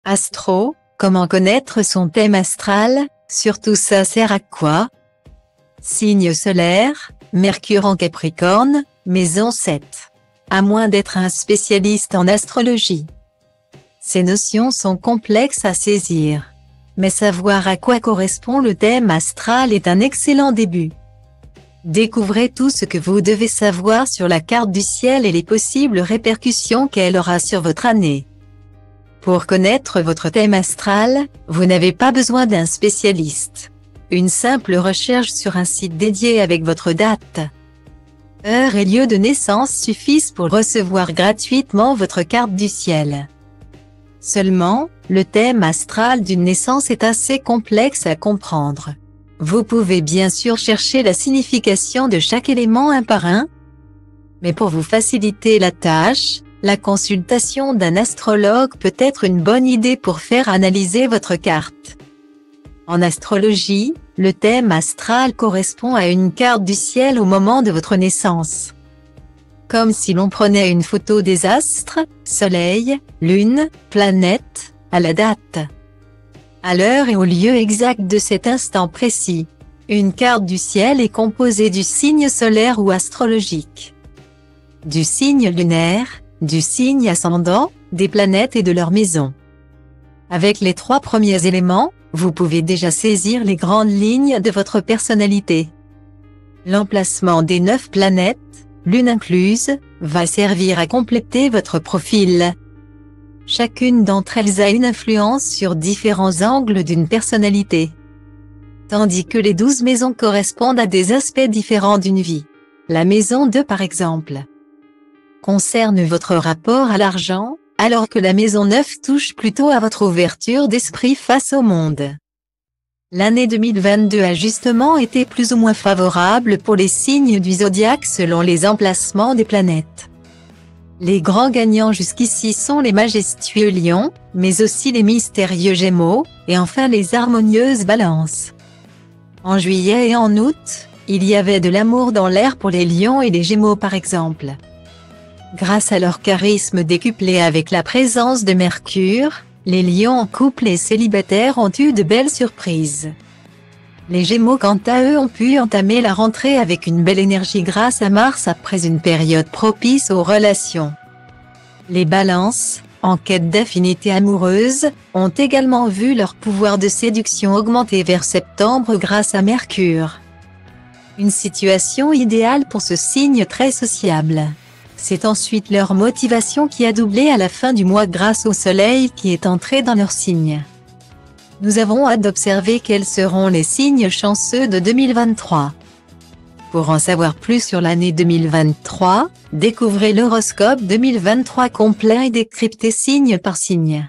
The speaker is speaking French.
Astro, comment connaître son thème astral, surtout ça sert à quoi? Signe solaire, Mercure en Capricorne, maison 7. À moins d'être un spécialiste en astrologie. Ces notions sont complexes à saisir. Mais savoir à quoi correspond le thème astral est un excellent début. Découvrez tout ce que vous devez savoir sur la carte du ciel et les possibles répercussions qu'elle aura sur votre année. Pour connaître votre thème astral, vous n'avez pas besoin d'un spécialiste. Une simple recherche sur un site dédié avec votre date, heure et lieu de naissance suffisent pour recevoir gratuitement votre carte du ciel. Seulement, le thème astral d'une naissance est assez complexe à comprendre. Vous pouvez bien sûr chercher la signification de chaque élément un par un, mais pour vous faciliter la tâche, la consultation d'un astrologue peut être une bonne idée pour faire analyser votre carte. En astrologie, le thème astral correspond à une carte du ciel au moment de votre naissance. Comme si l'on prenait une photo des astres, soleil, lune, planète, à la date, à l'heure et au lieu exact de cet instant précis. Une carte du ciel est composée du signe solaire ou astrologique, du signe lunaire, du signe ascendant, des planètes et de leur maison. Avec les 3 premiers éléments, vous pouvez déjà saisir les grandes lignes de votre personnalité. L'emplacement des 9 planètes, lune incluse, va servir à compléter votre profil. Chacune d'entre elles a une influence sur différents angles d'une personnalité. Tandis que les 12 maisons correspondent à des aspects différents d'une vie. La maison 2 par exemple concerne votre rapport à l'argent, alors que la maison 9 touche plutôt à votre ouverture d'esprit face au monde. L'année 2022 a justement été plus ou moins favorable pour les signes du zodiaque selon les emplacements des planètes. Les grands gagnants jusqu'ici sont les majestueux lions, mais aussi les mystérieux gémeaux, et enfin les harmonieuses balances. En juillet et en août, il y avait de l'amour dans l'air pour les lions et les gémeaux par exemple. Grâce à leur charisme décuplé avec la présence de Mercure, les lions en couple et célibataires ont eu de belles surprises. Les Gémeaux quant à eux ont pu entamer la rentrée avec une belle énergie grâce à Mars après une période propice aux relations. Les Balances, en quête d'affinité amoureuse, ont également vu leur pouvoir de séduction augmenter vers septembre grâce à Mercure. Une situation idéale pour ce signe très sociable. C'est ensuite leur motivation qui a doublé à la fin du mois grâce au soleil qui est entré dans leur signe. Nous avons hâte d'observer quels seront les signes chanceux de 2023. Pour en savoir plus sur l'année 2023, découvrez l'horoscope 2023 complet et décrypté signe par signe.